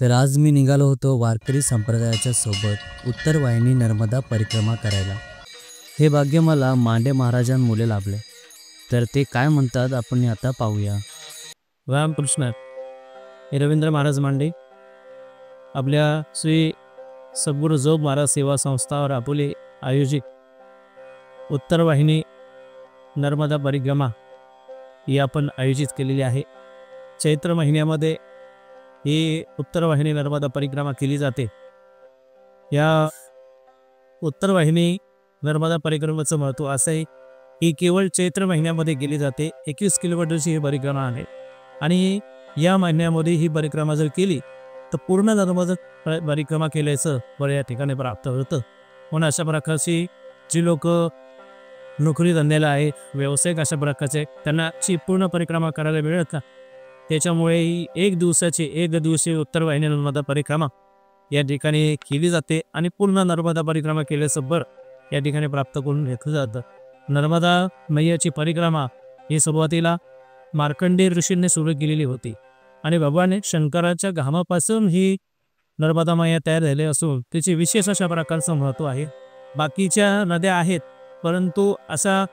तर आज मी निघालो होतो वारकरी संप्रदायाच्या सोबत उत्तर वाहिनी नर्मदा परिक्रमा करायला। हे भाग्य मला मांडे महाराजांमुळे लाभले। तर ते काय म्हणतात आपण आता पाहूया। रामकृष्ण रवींद्र महाराज मांडे आपल्या श्री सद्गुरू जोग महाराज सेवा संस्थावर आपुले आयोजित उत्तर वाहिनी नर्मदा परिक्रमा ही आपण आयोजित केलेली आहे। चैत्र महिन्यामध्ये ही उत्तर वाहिनी नर्मदा परिक्रमा केली जाते। या उत्तर वाहिनी नर्मदा परिक्रमेचं महत्त्व असं आहे की केवळ चैत्र महिन्यामध्ये केली जाते। 21 किलोमीटरची ही परिक्रमा आहे आणि या महिन्यामध्ये ही परिक्रमा जर केली तर पूर्ण नर्मदा परिक्रमा केल्याचं बरं या ठिकाणी प्राप्त होतं। म्हणून अशा प्रकारची जी लोक नोकरी धंद्याला आहे, व्यावसायिक अशा प्रकारचे त्यांना ची पूर्ण परिक्रमा करायला मिळत का, त्याच्यामुळे ही एक दिवसीय उत्तर वाहिनी नर्मदा परिक्रमा या ठिकाणी केली जाते आणि पूर्ण नर्मदा परिक्रमा केल्याचं बरं या ठिकाणी प्राप्त करून घेतलं जातं। नर्मदा मैयाची परिक्रमा ही सुरुवातीला मार्कंडेय ऋषींनी सुरू केलेली होती आणि भगवान शंकराच्या घामापासून ही नर्मदा मैया तयार झाली असून तिचे विशेष अशा प्रकारचं महत्त्व आहे। बाकीच्या नद्या आहेत परंतु अशा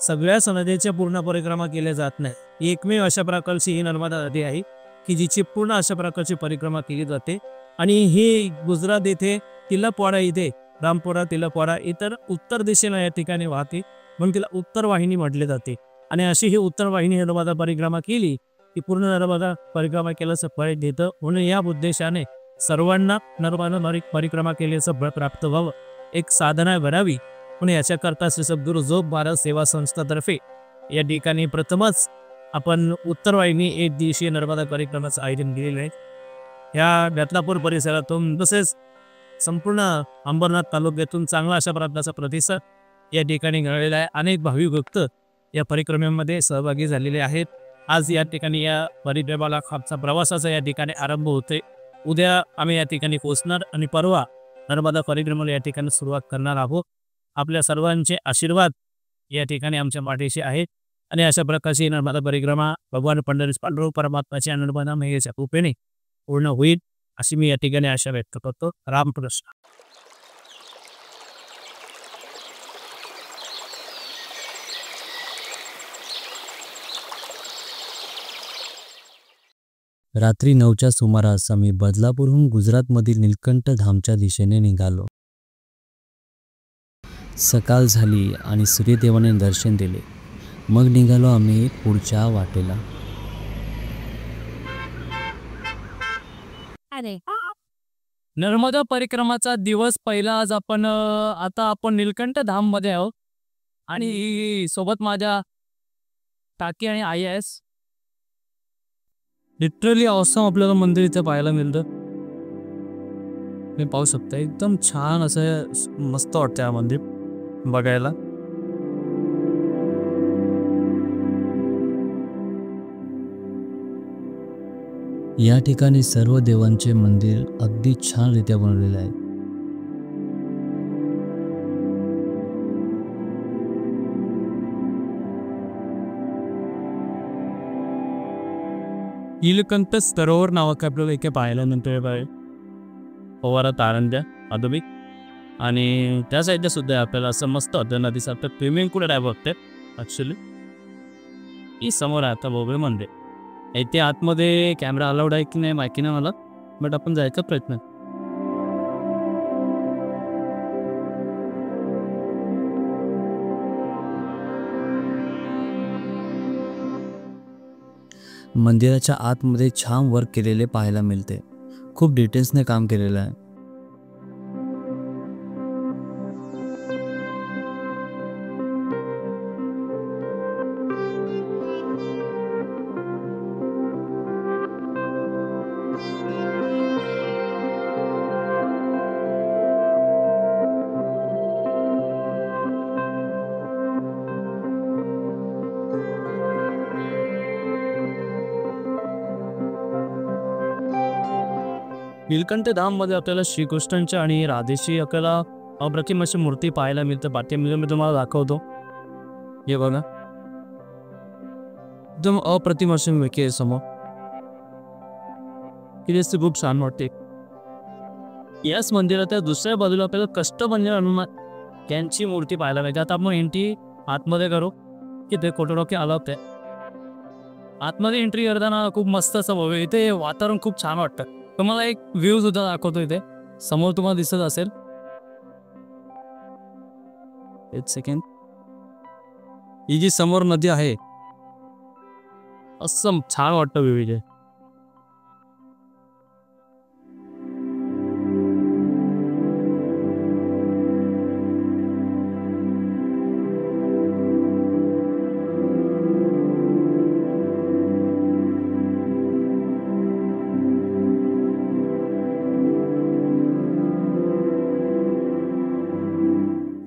सगळ्याच नद्याच्या पूर्ण परिक्रमा केल्या जात नाही। एकमेव अशा प्रकारची ही नर्मदा नदी आहे की जिची पूर्ण अशा प्रकारची परिक्रमा केली जाते आणि ही गुजरात येथे तिलकवाडा इथे रामपुरा तिलकवाडा इतर उत्तर दिशेला या ठिकाणी वाहते म्हणून तिला उत्तर वाहिनी म्हटले जाते। आणि अशी ही उत्तर वाहिनी नर्मदा परिक्रमा केली की पूर्ण नर्मदा परिक्रमा केल्याचं फळ देतं। म्हणून या उद्देशाने सर्वांना नर्मदा परिक्रमा केल्याचं फळ प्राप्त व्हावं, एक साधना भरावी म्हणून याच्याकरता श्री सद्गुरू जोग महाराज सेवा संस्थातर्फे या ठिकाणी प्रथमच आपण उत्तर वाहिनी एक दिवसीय नर्मदा परिक्रमाचं आयोजन केलेलं आहे। ह्या बेतलापूर परिसरातून तसेच संपूर्ण अंबरनाथ तालुक्यातून चांगला अशा प्रकारचा प्रतिसाद या ठिकाणी मिळालेला आहे। अनेक भाविक भक्त या परिक्रमेमध्ये सहभागी झालेले आहेत। आज या ठिकाणी या परिक्रमाला आमचा प्रवासाचा या ठिकाणी आरंभ होते। उद्या आम्ही या ठिकाणी पोहोचणार आणि परवा नर्मदा परिक्रमेला या ठिकाणी सुरुवात करणार आहोत। आपल्या सर्वांचे आशीर्वाद या ठिकाणी आमच्या पाठीशी आहेत आणि अशा प्रकारची नर्मदा परिक्रमा भगवान पंढरीस पांडुरंग परमात्म्याच्या नर्मदा मैयाच्या कृपेने पूर्ण होईल अशी मी या ठिकाणी आशा व्यक्त करतो। रामकृष्ण। रात्री 9च्या सुमारास आम्ही बदलापूरहून गुजरातमधील नीलकंठ धामच्या दिशेने निघालो। सकाळ झाली आणि सूर्यदेवाने दर्शन दिले। मग निघालो आम्ही पुढच्या वाटेला। नर्मदा परिक्रमाचा दिवस पहिला आज आपण नीलकंठ धाम मध्ये आहोत आणि सोबत माझ्या टाकी आणि आई आहे। लिटरली ऑसम आपल्याला मंदिर इथे पाहायला मिळतं। मी पाहू शकता एकदम छान असं मस्त वाटतं हा मंदिर बघायला। या ठिकाणी सर्व देवांचे मंदिर अगदी छानरित्या बनवलेले आहे। नीलकंठ सरोवर नावाचं आपल्याला इथे पाहायला मिळतंय। पवारा तारंजा आधुनिक आणि त्या साईडला सुद्धा आपल्याला असं मस्त होतं नदीसारखं स्विमिंग पूल आहे बघते ॲक्च्युली। ही समोर आहे आता भव्य मंदिर। इथे आतमध्ये कॅमेरा अलाउड आहे की नाही माहिती नाही मला, बट आपण जायचा प्रयत्न। मंदिराच्या आतमध्ये छान वर्क केलेले पाहायला मिळते। खूप डिटेल्सने काम केलेलं आहे। नीलकंठ धाम मध्ये आपल्याला श्रीकृष्णांच्या आणि राधेची आपल्याला अप्रतिम अशी मूर्ती पाहायला मिळते। पाठीमध्ये मी तुम्हाला दाखवतो, हे बघा एकदम अप्रतिम अशी मूर्ती आहे समोर। सिरियसली खूप छान वाटते. याच मंदिराच्या दुसऱ्या बाजूला आपल्याला कष्टभंजन हनुमान यांची मूर्ती पाहायला मिळते. आता आपण एंट्री आतमध्ये करू की ते कोटोडोके आलाप आहे. आतमध्ये एंट्री करताना खूप मस्त असं भव्य इथे वातावरण खूप छान वाटतं. तुम्हाला एक व्ह्यू सुद्धा दाखवतो. इथे समोर तुम्हाला दिसत असेल. एक सेकंड. ही जी समोर नदी आहे असं छान वाटतं व्ह्यू इथे.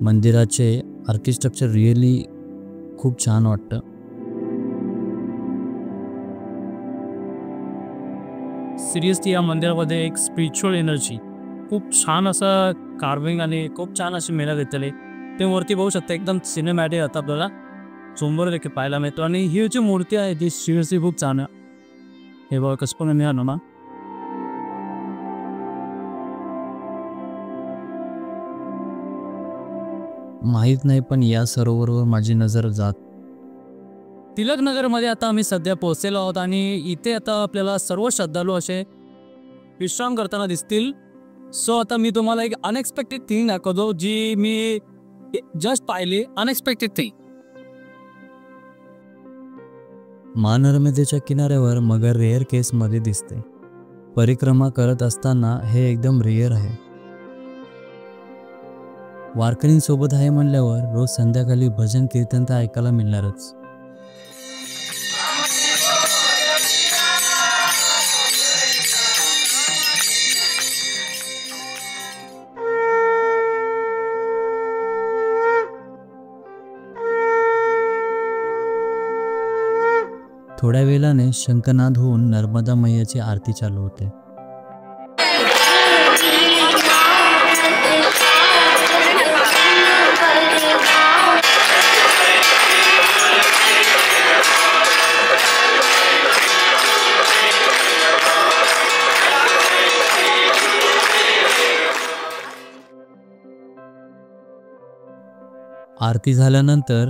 मंदिराचे आर्किटेक्चर रिअली खूप छान वाटतं. सिरियसली या मंदिरामध्ये एक स्पिरिच्युअल एनर्जी खूप छान असं कार्विंग आणि खूप छान अशी मेहनत घेतलेली. ते वरती बघू शकता एकदम सिनेमॅटिक आता आपल्याला समोर देखील पाहायला मिळतो. आणि ही जी मूर्ती आहे ती सिरियसली खूप छान आहे. हे बघा कसं पण मी ना माहीत नाही पण या सरोवरावर माझी नजर जात. तिलकनगरमध्ये आता आम्ही सध्या पोहोचलेलो आहोत आणि इथे आता आपल्याला सर्व श्रद्धाळू असे विश्राम करताना दिसतील. सो आता मी तुम्हाला एक अनएक्सपेक्टेड थिंग दाखवतो जी मी जस्ट पाहिली. Unexpected thing. महानर्मदेच्या किनाऱ्यावर मगर रेअर केसमध्ये दिसते. परिक्रमा करत असताना हे एकदम रेअर आहे. वारकरींसोबत आहे म्हणल्यावर रोज संध्याकाळी भजन कीर्तन तर ऐकायला मिळणारच. थोड्या वेळाने शंखनाद होऊन नर्मदा मैयाची आरती चालू होते. आरती झाल्यानंतर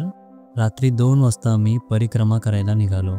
रात्री 2 वाजता मी परिक्रमा करायला निघालो.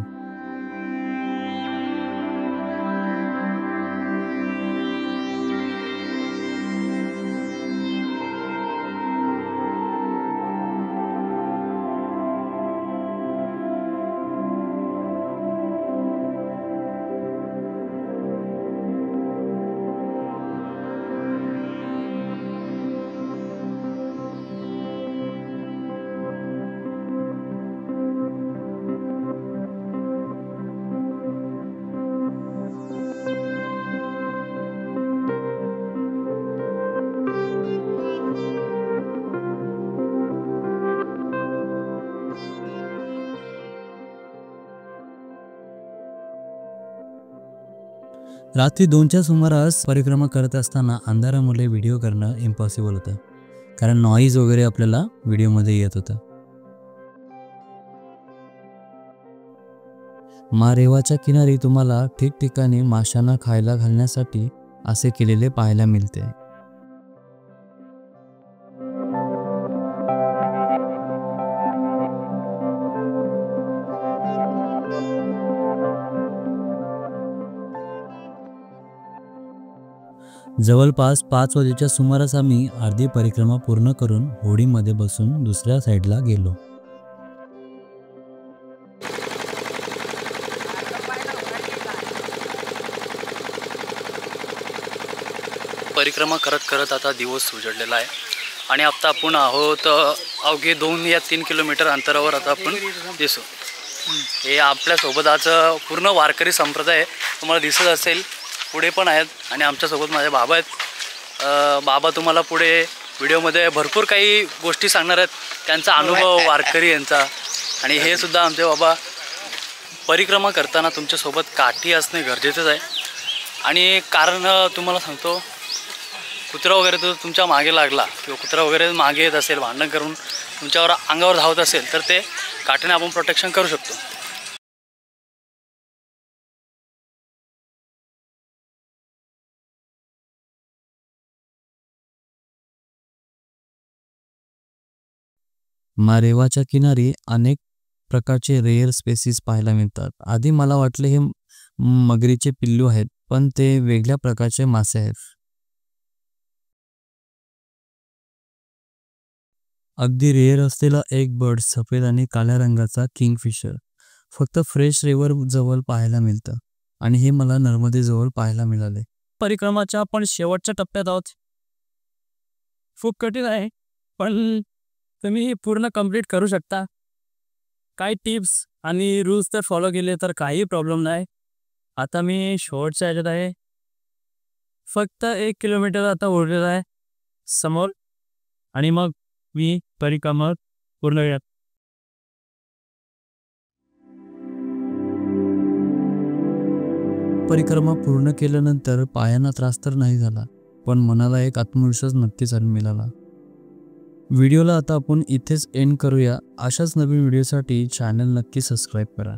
रात्री 2च्या सुमारास परिक्रमा करत असताना अंधारामुळे व्हिडिओ करणं इम्पॉसिबल होतं, कारण नॉईज वगैरे आपल्याला व्हिडिओमध्ये येत होतं. मारेवाच्या किनारी तुम्हाला ठिकठिकाणी माशांना खायला घालण्यासाठी असे केलेले पाहायला मिळते. जवळपास 5 वाजेच्या सुमारास आम्ही अर्धी परिक्रमा पूर्ण करून होडीमध्ये बसून दुसऱ्या साईडला गेलो. परिक्रमा करत करत आता दिवस उजडलेला आहे आणि आता आपण आहोत अवघे 2 या 3 किलोमीटर अंतरावर आता आपण दिसू. हे आपल्यासोबत आज पूर्ण वारकरी संप्रदाय तुम्हाला दिसत असेल. पुढे पण आहेत आणि आमच्यासोबत माझे बाबा आहेत. बाबा तुम्हाला पुढे व्हिडिओमध्ये भरपूर काही गोष्टी सांगणार आहेत, त्यांचा अनुभव वारकरी यांचा. आणि हे सुद्धा आमचे बाबा. परिक्रमा करताना तुमच्यासोबत काठी असणे गरजेचंच आहे. आणि कारण तुम्हाला सांगतो, कुत्रा वगैरे तो तुमच्या मागे लागला किंवा कुत्रा वगैरे मागे येत असेल, भांडण करून तुमच्यावर अंगावर धावत असेल, तर ते काठीने आपण प्रोटेक्शन करू शकतो. मारेवाच्या किनारी अनेक प्रकारचे रेअर स्पेसीज पाहायला मिळतात. आधी मला वाटले हे मगरीचे पिल्लू आहेत, पण ते वेगळ्या प्रकारचे मासे आहेत. अगदी रेअर असलेला एक बर्ड, सफेद आणि काळ्या रंगाचा किंगफिशर, फक्त फ्रेश रिव्हर जवळ पाहायला मिळतं आणि हे मला नर्मदेजवळ पाहायला मिळाले. परिक्रमाच्या आपण शेवटच्या टप्प्यात आहोत. खूप कठीण आहे, पण तुम्ही पूर्ण कंप्लीट करू शकता. काही टिप्स आणि रूल्स तर फॉलो केले तर काही प्रॉब्लेम नाही. आता मी शेवटच्या ह्याच्यात आहे. फक्त 1 किलोमीटर आता उरलेला आहे समोर, आणि मग मी परिक्रमा पूर्ण करतो. परिक्रमा पूर्ण केल्यानंतर पायांना त्रास तर नाही झाला, पण मनाला एक आत्मविश्वास नक्कीच मिळाला. व्हिडिओला आता आपण इथेच एंड करूया. अशाच नवीन व्हिडिओसाठी चॅनल नक्की सबस्क्राईब करा.